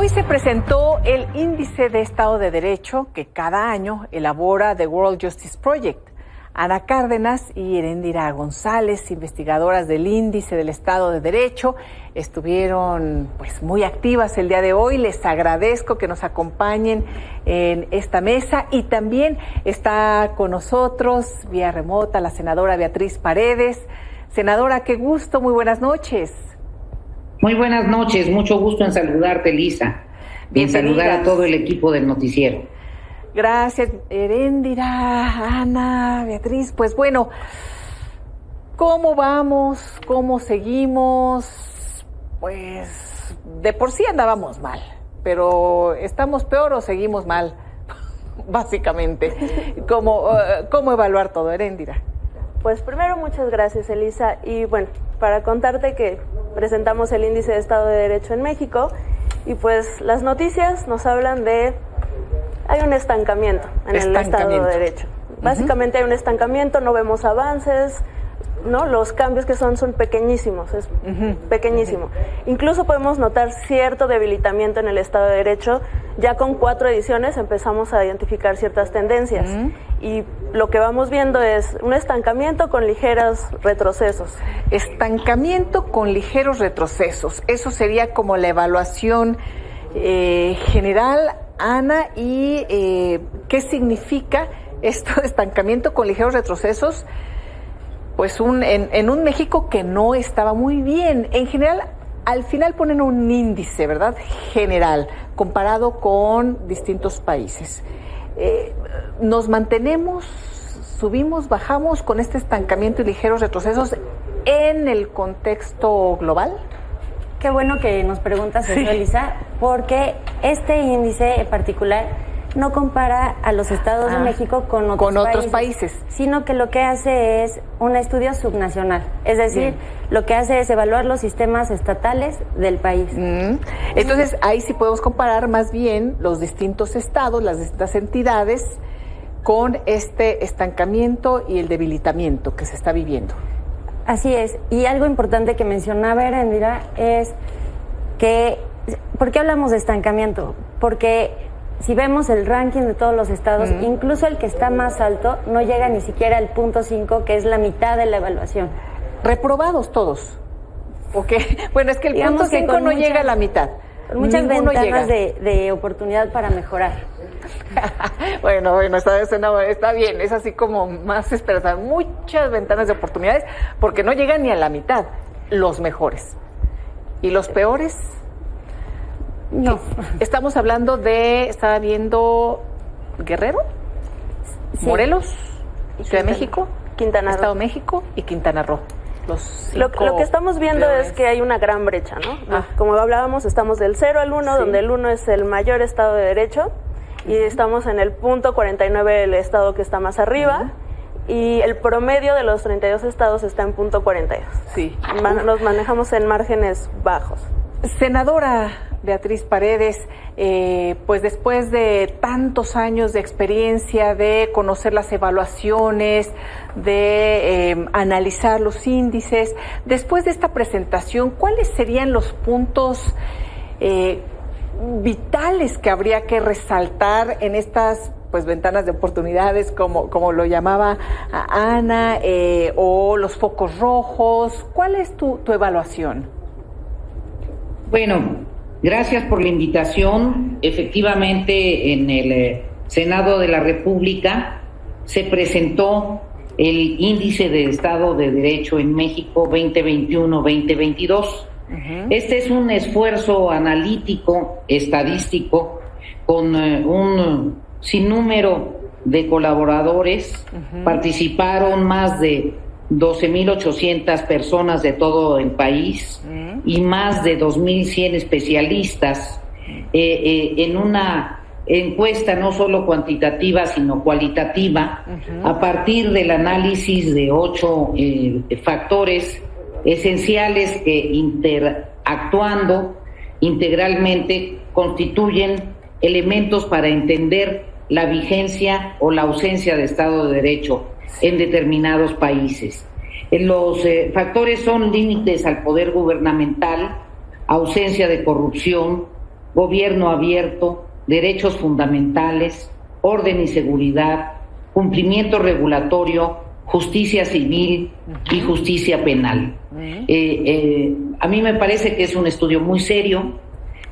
Hoy se presentó el Índice de Estado de Derecho que cada año elabora The World Justice Project. Ana Cárdenas y Heréndira González, investigadoras del Índice del Estado de Derecho, estuvieron muy activas el día de hoy. Les agradezco que nos acompañen en esta mesa y también está con nosotros vía remota la senadora Beatriz Paredes. Senadora, qué gusto, muy buenas noches. Muy buenas noches, mucho gusto en saludarte, Lisa, y en saludar a todo el equipo del noticiero. Gracias, Heréndira, Ana, Beatriz. Pues bueno, ¿cómo vamos? ¿Cómo seguimos? Pues de por sí andábamos mal, pero ¿estamos peor o seguimos mal? Básicamente. ¿Cómo evaluar todo, Heréndira? Pues primero, muchas gracias, Elisa. Y bueno, para contarte que presentamos el Índice de Estado de Derecho en México y pues las noticias nos hablan de... Hay un estancamiento en el Estado de Derecho. Básicamente hay un estancamiento, no vemos avances, ¿no? Los cambios que son pequeñísimos, es pequeñísimo. Incluso podemos notar cierto debilitamiento en el Estado de Derecho. Ya con 4 ediciones empezamos a identificar ciertas tendencias. Y lo que vamos viendo es un estancamiento con ligeros retrocesos. Estancamiento con ligeros retrocesos. Eso sería como la evaluación general, Ana, y ¿qué significa esto de estancamiento con ligeros retrocesos? Pues en un México que no estaba muy bien. En general, al final ponen un índice, ¿verdad? General, comparado con distintos países. ¿Nos mantenemos, subimos, bajamos con este estancamiento y ligeros retrocesos en el contexto global? Qué bueno que nos preguntas eso, Elisa, porque este índice en particular no compara a los estados de México con otros países, sino que lo que hace es un estudio subnacional, es decir, lo que hace es evaluar los sistemas estatales del país. Entonces, ahí sí podemos comparar más bien los distintos estados, las distintas entidades, con este estancamiento y el debilitamiento que se está viviendo. Así es, y algo importante que mencionaba Heréndira es que, ¿por qué hablamos de estancamiento? Porque si vemos el ranking de todos los estados, incluso el que está más alto no llega ni siquiera al 0.5, que es la mitad de la evaluación. ¿Reprobados todos? Okay. Bueno, es que el 0.5 no llega a la mitad. Con muchas ventanas de oportunidad para mejorar. Bueno, está bien, es así como más esperanza. Muchas ventanas de oportunidades, porque no llegan ni a la mitad los mejores. ¿Y los peores? No. Estamos hablando estaba viendo Guerrero, Morelos, Ciudad de México, Quintana Roo, Estado de México y Quintana Roo. Lo que estamos viendo es que hay una gran brecha, ¿no? Como hablábamos, estamos del 0 al 1, donde el 1 es el mayor Estado de Derecho, y estamos en el punto 49, el estado que está más arriba, y el promedio de los 32 estados está en punto 42. Sí. Nos manejamos en márgenes bajos. Senadora Beatriz Paredes, pues después de tantos años de experiencia, de conocer las evaluaciones, de analizar los índices, después de esta presentación, ¿cuáles serían los puntos vitales que habría que resaltar en estas ventanas de oportunidades, como lo llamaba Ana, o los focos rojos? ¿Cuál es tu evaluación? Bueno, gracias por la invitación. Efectivamente, en el Senado de la República se presentó el Índice de Estado de Derecho en México 2021-2022. Este es un esfuerzo analítico, estadístico, con un sinnúmero de colaboradores. Participaron más de 12,800 personas de todo el país y más de 2,100 especialistas en una encuesta no solo cuantitativa sino cualitativa, a partir del análisis de 8 factores esenciales que interactuando integralmente constituyen elementos para entender la vigencia o la ausencia de Estado de Derecho en determinados países. Los factores son límites al poder gubernamental, ausencia de corrupción, gobierno abierto, derechos fundamentales, orden y seguridad, cumplimiento regulatorio, justicia civil y justicia penal. A mí me parece que es un estudio muy serio,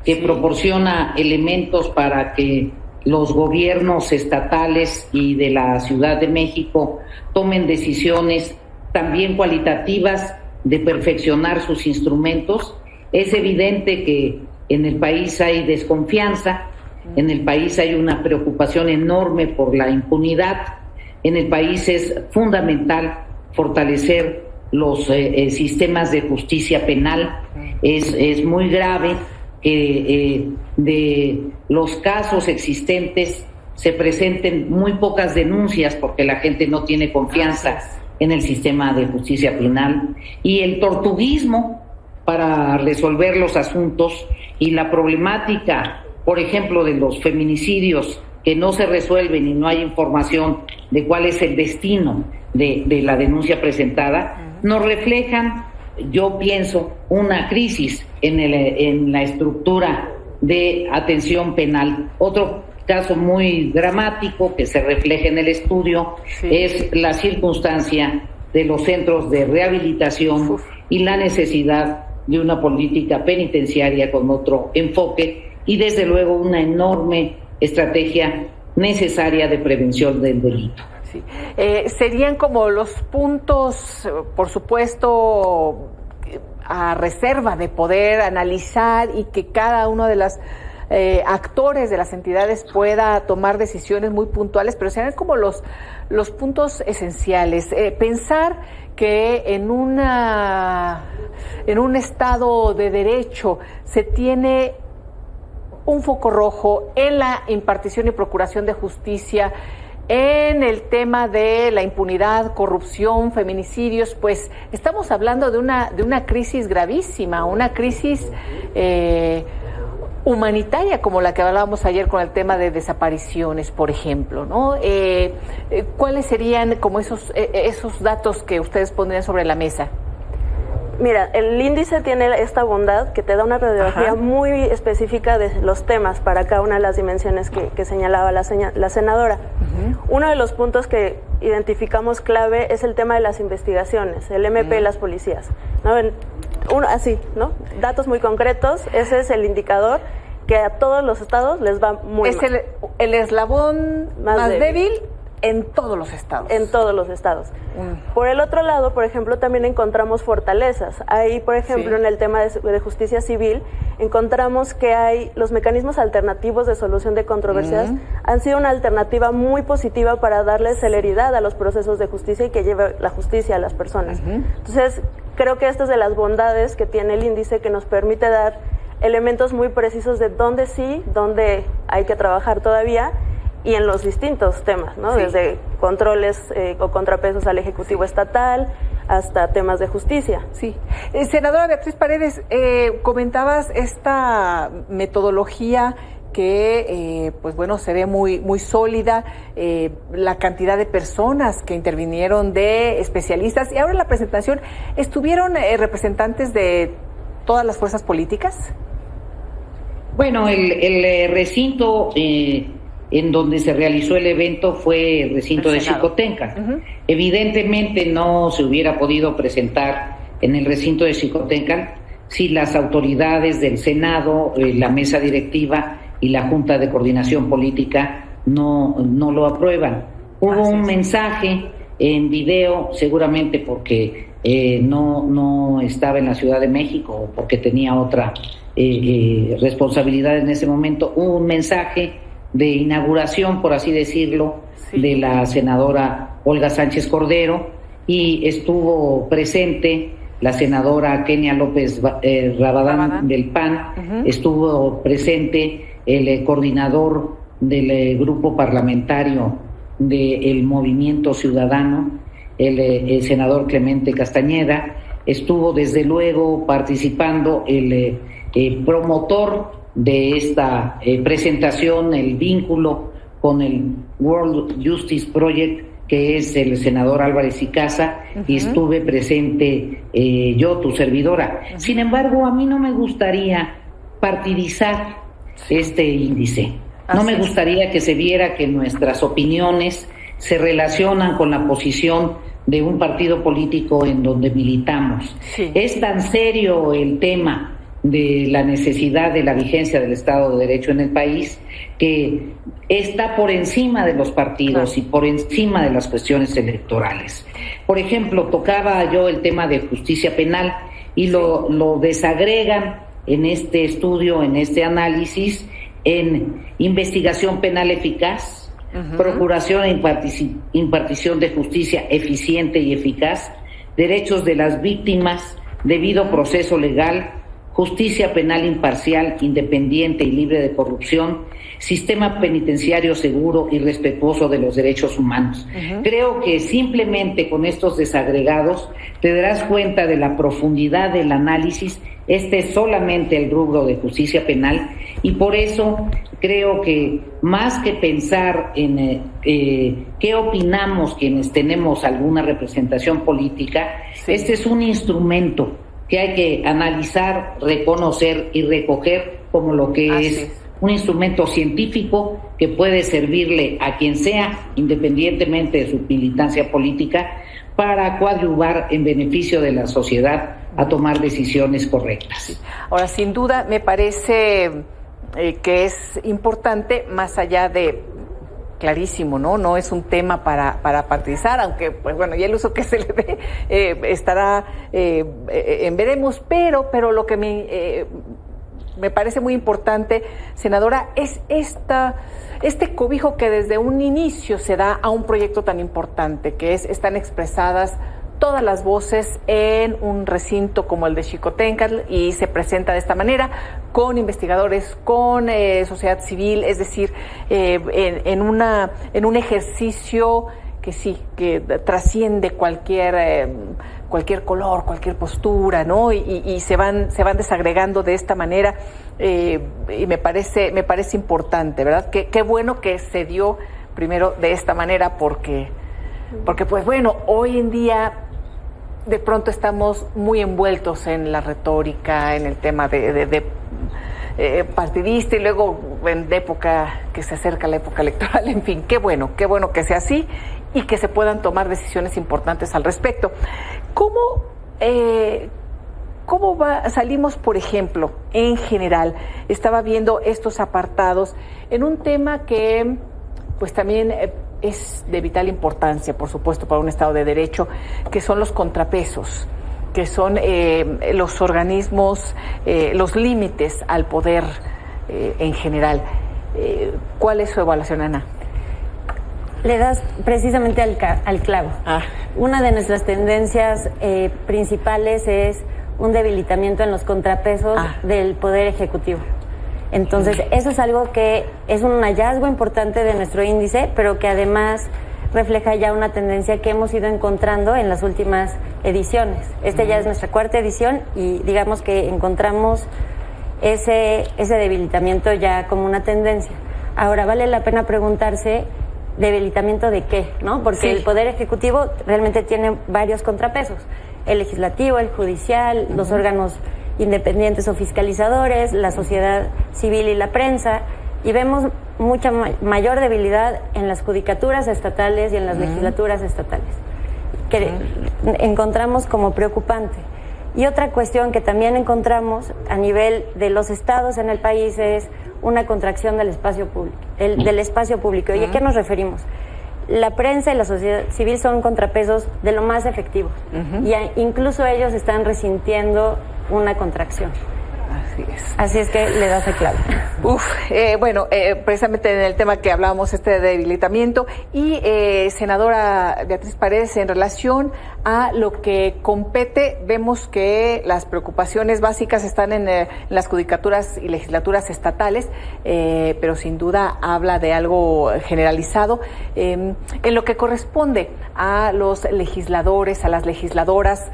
que proporciona elementos para que los gobiernos estatales y de la Ciudad de México tomen decisiones también cualitativas de perfeccionar sus instrumentos. Es evidente que en el país hay desconfianza, en el país hay una preocupación enorme por la impunidad, en el país es fundamental fortalecer los sistemas de justicia penal. Es muy grave que de los casos existentes se presenten muy pocas denuncias porque la gente no tiene confianza en el sistema de justicia penal, y el tortuguismo para resolver los asuntos y la problemática, por ejemplo, de los feminicidios que no se resuelven y no hay información de cuál es el destino de la denuncia presentada, nos reflejan, yo pienso, una crisis en la estructura de atención penal. Otro caso muy dramático que se refleja en el estudio es la circunstancia de los centros de rehabilitación y la necesidad de una política penitenciaria con otro enfoque y desde luego una enorme estrategia necesaria de prevención del delito. Sí. Serían como los puntos, por supuesto, a reserva de poder analizar y que cada uno de los actores de las entidades pueda tomar decisiones muy puntuales, pero serían como los puntos esenciales. Pensar que en un Estado de derecho se tiene un foco rojo en la impartición y procuración de justicia, en el tema de la impunidad, corrupción, feminicidios, pues estamos hablando de una crisis gravísima, una crisis humanitaria como la que hablábamos ayer con el tema de desapariciones, por ejemplo, ¿no? ¿Cuáles serían como esos datos que ustedes pondrían sobre la mesa? Mira, el índice tiene esta bondad que te da una radiografía muy específica de los temas para cada una de las dimensiones que señalaba la senadora. Uno de los puntos que identificamos clave es el tema de las investigaciones, el MP y las policías, ¿no? Así, ¿no? Datos muy concretos, ese es el indicador que a todos los estados les va muy mal. Es el eslabón más débil en todos los estados. En todos los estados. Por el otro lado, por ejemplo, también encontramos fortalezas. Ahí, por ejemplo, en el tema de justicia civil, encontramos que hay los mecanismos alternativos de solución de controversias han sido una alternativa muy positiva para darle celeridad a los procesos de justicia y que lleve la justicia a las personas. Entonces, creo que esta es de las bondades que tiene el índice, que nos permite dar elementos muy precisos de dónde sí, dónde hay que trabajar todavía, y en los distintos temas, ¿no? Desde controles o contrapesos al Ejecutivo Estatal hasta temas de justicia. Sí. Senadora Beatriz Paredes, comentabas esta metodología que, pues bueno, se ve muy sólida, la cantidad de personas que intervinieron, de especialistas, y ahora en la presentación, ¿estuvieron representantes de todas las fuerzas políticas? Bueno, el recinto en donde se realizó el evento fue el recinto de Xicoténcatl. Evidentemente no se hubiera podido presentar en el recinto de Xicoténcatl si las autoridades del Senado, la mesa directiva y la Junta de Coordinación Política no lo aprueban. Hubo un mensaje en video, seguramente porque no estaba en la Ciudad de México o porque tenía otra responsabilidad en ese momento, hubo un mensaje de inauguración, por así decirlo, de la senadora Olga Sánchez Cordero, y estuvo presente la senadora Kenia López Rabadán del PAN, estuvo presente el coordinador del grupo parlamentario del Movimiento Ciudadano, el senador Clemente Castañeda, estuvo desde luego participando el promotor de esta presentación, el vínculo con el World Justice Project, que es el senador Álvarez y Casa, y estuve presente yo, tu servidora. Sin embargo, a mí no me gustaría partidizar este índice. No me gustaría que se viera que nuestras opiniones se relacionan con la posición de un partido político en donde militamos. Sí. Es tan serio el tema de la necesidad de la vigencia del Estado de Derecho en el país que está por encima de los partidos y por encima de las cuestiones electorales. Por ejemplo, tocaba yo el tema de justicia penal y lo desagregan en este estudio, en este análisis, en investigación penal eficaz, procuración e impartición de justicia eficiente y eficaz, derechos de las víctimas, debido proceso legal, justicia penal imparcial, independiente y libre de corrupción, sistema penitenciario seguro y respetuoso de los derechos humanos. Creo que simplemente con estos desagregados te darás cuenta de la profundidad del análisis. Este es solamente el rubro de justicia penal y por eso creo que más que pensar en qué opinamos quienes tenemos alguna representación política, este es un instrumento que hay que analizar, reconocer y recoger como lo que es un instrumento científico que puede servirle a quien sea, independientemente de su militancia política, para coadyuvar en beneficio de la sociedad a tomar decisiones correctas. Ahora, sin duda, me parece que es importante, más allá de clarísimo, ¿no? No es un tema para partidizar, aunque, pues bueno, ya el uso que se le dé estará en veremos, pero lo que me parece muy importante, senadora, es este cobijo que desde un inicio se da a un proyecto tan importante, que están expresadas todas las voces en un recinto como el de Xicoténcatl y se presenta de esta manera, con investigadores, con sociedad civil, es decir, en un ejercicio que sí, que trasciende cualquier color, cualquier postura, ¿no? Y se van desagregando de esta manera, y me parece importante, ¿verdad? Qué bueno que se dio primero de esta manera, porque pues bueno, hoy en día de pronto estamos muy envueltos en la retórica, en el tema de partidista, y luego en época que se acerca la época electoral, en fin, qué bueno que sea así y que se puedan tomar decisiones importantes al respecto. ¿Cómo salimos, por ejemplo, en general? Estaba viendo estos apartados en un tema que pues también es de vital importancia, por supuesto, para un Estado de Derecho, que son los contrapesos, que son los organismos, los límites al poder en general. ¿Cuál es su evaluación, Ana? Le das precisamente al clavo. Una de nuestras tendencias principales es un debilitamiento en los contrapesos del Poder Ejecutivo. Entonces, eso es algo que es un hallazgo importante de nuestro índice, pero que además refleja ya una tendencia que hemos ido encontrando en las últimas ediciones. Ya es nuestra cuarta edición y digamos que encontramos ese debilitamiento ya como una tendencia. Ahora, vale la pena preguntarse, ¿debilitamiento de qué? ¿No? Porque el Poder Ejecutivo realmente tiene varios contrapesos. El legislativo, el judicial, los órganos independientes o fiscalizadores, la sociedad civil y la prensa, y vemos mucha mayor debilidad en las judicaturas estatales y en las legislaturas estatales, que encontramos como preocupante. Y otra cuestión que también encontramos a nivel de los estados en el país es una contracción del espacio público. ¿Y a qué nos referimos? La prensa y la sociedad civil son contrapesos de lo más efectivos, y incluso ellos están resintiendo una contracción. Así es que le das el clavo. Precisamente en el tema que hablábamos, de debilitamiento, y senadora Beatriz Paredes, en relación a lo que compete, vemos que las preocupaciones básicas están en las judicaturas y legislaturas estatales, pero sin duda habla de algo generalizado. En lo que corresponde a los legisladores, a las legisladoras,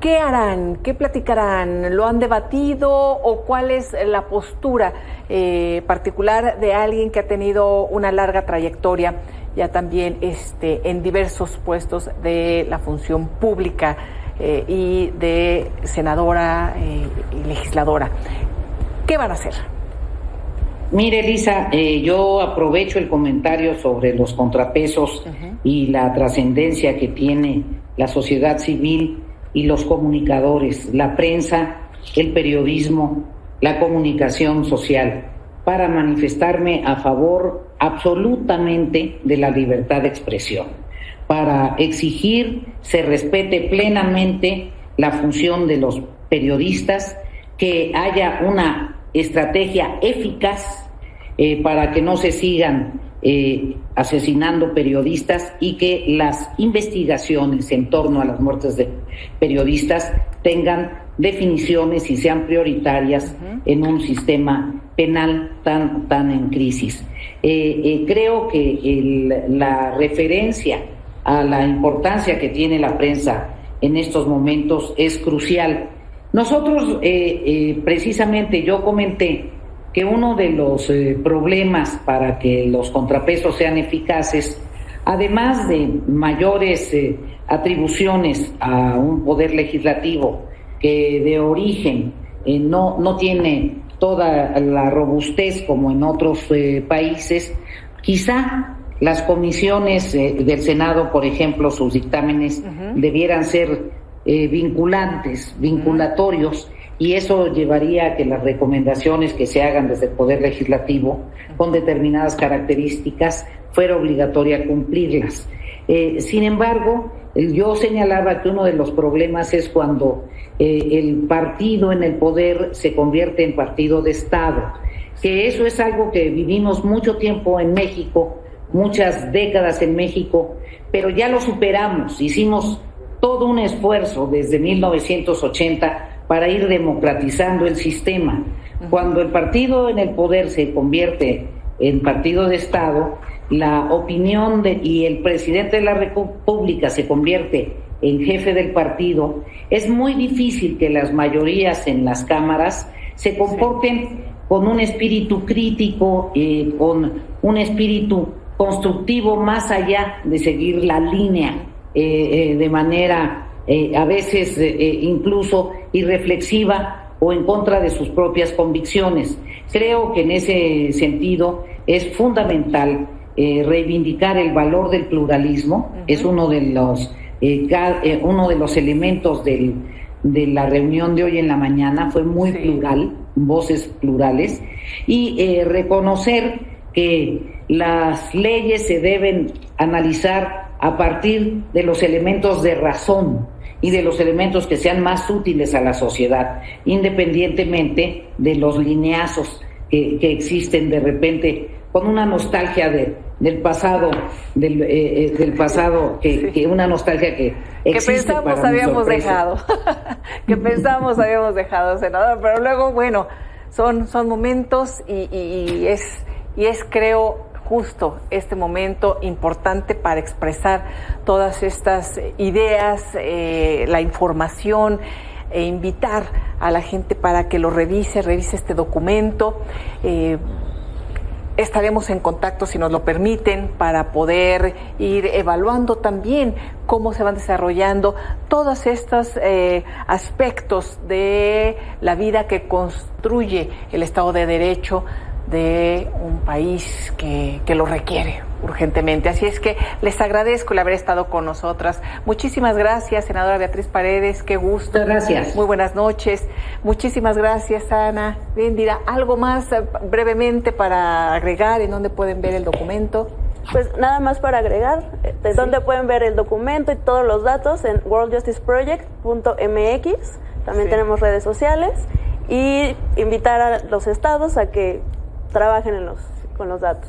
¿qué harán? ¿Qué platicarán? ¿Lo han debatido? ¿O cuál es la postura particular de alguien que ha tenido una larga trayectoria ya también en diversos puestos de la función pública y de senadora y legisladora? ¿Qué van a hacer? Mire, Elisa, yo aprovecho el comentario sobre los contrapesos y la trascendencia que tiene la sociedad civil y los comunicadores, la prensa, el periodismo, la comunicación social, para manifestarme a favor absolutamente de la libertad de expresión, para exigir se respete plenamente la función de los periodistas, que haya una estrategia eficaz para que no se sigan asesinando periodistas y que las investigaciones en torno a las muertes de periodistas tengan definiciones y sean prioritarias en un sistema penal tan en crisis. Creo que la referencia a la importancia que tiene la prensa en estos momentos es crucial. Nosotros, precisamente, yo comenté que uno de los problemas para que los contrapesos sean eficaces, además de mayores atribuciones a un poder legislativo que de origen no tiene toda la robustez como en otros países, quizá las comisiones del Senado, por ejemplo, sus dictámenes debieran ser vinculatorios, y eso llevaría a que las recomendaciones que se hagan desde el Poder Legislativo con determinadas características fuera obligatoria cumplirlas. Sin embargo, yo señalaba que uno de los problemas es cuando el partido en el poder se convierte en partido de Estado, que eso es algo que vivimos mucho tiempo en México, muchas décadas en México, pero ya lo superamos, hicimos todo un esfuerzo desde 1980 para ir democratizando el sistema. Cuando el partido en el poder se convierte en partido de Estado, la opinión y el presidente de la República se convierte en jefe del partido, es muy difícil que las mayorías en las cámaras se comporten con un espíritu crítico, con un espíritu constructivo más allá de seguir la línea de manera a veces incluso irreflexiva o en contra de sus propias convicciones. Creo que en ese sentido es fundamental reivindicar el valor del pluralismo. Es uno de los elementos de la reunión de hoy en la mañana, fue muy plural, voces plurales, y reconocer que las leyes se deben analizar a partir de los elementos de razón y de los elementos que sean más útiles a la sociedad, independientemente de los lineazos que existen de repente, con una nostalgia del pasado, que una nostalgia que existe, que pensamos habíamos dejado, senadora, pero luego, bueno, son momentos y es creo justo este momento importante para expresar todas estas ideas, la información, e invitar a la gente para que lo revise este documento. Estaremos en contacto, si nos lo permiten, para poder ir evaluando también cómo se van desarrollando todos estos aspectos de la vida que construye el Estado de Derecho de un país que lo requiere urgentemente. Así es que les agradezco el haber estado con nosotras. Muchísimas gracias, senadora Beatriz Paredes, qué gusto. Gracias. Muy buenas noches. Muchísimas gracias, Ana. Bien, dirá algo más brevemente para agregar, en dónde pueden ver el documento. Pues nada más para agregar, de dónde pueden ver el documento y todos los datos en worldjusticeproject.mx. También tenemos redes sociales, y invitar a los estados a que trabajen con los datos.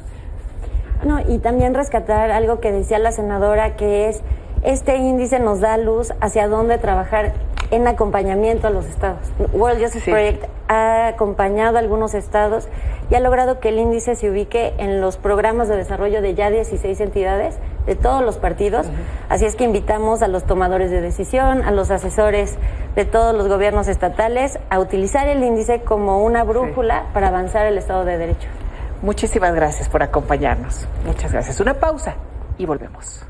No, y también rescatar algo que decía la senadora, que es este índice nos da luz hacia dónde trabajar en acompañamiento a los estados. World Justice Project ha acompañado a algunos estados y ha logrado que el índice se ubique en los programas de desarrollo de ya 16 entidades de todos los partidos. Así es que invitamos a los tomadores de decisión, a los asesores de todos los gobiernos estatales a utilizar el índice como una brújula para avanzar el Estado de Derecho. Muchísimas gracias por acompañarnos. Muchas gracias. Una pausa y volvemos.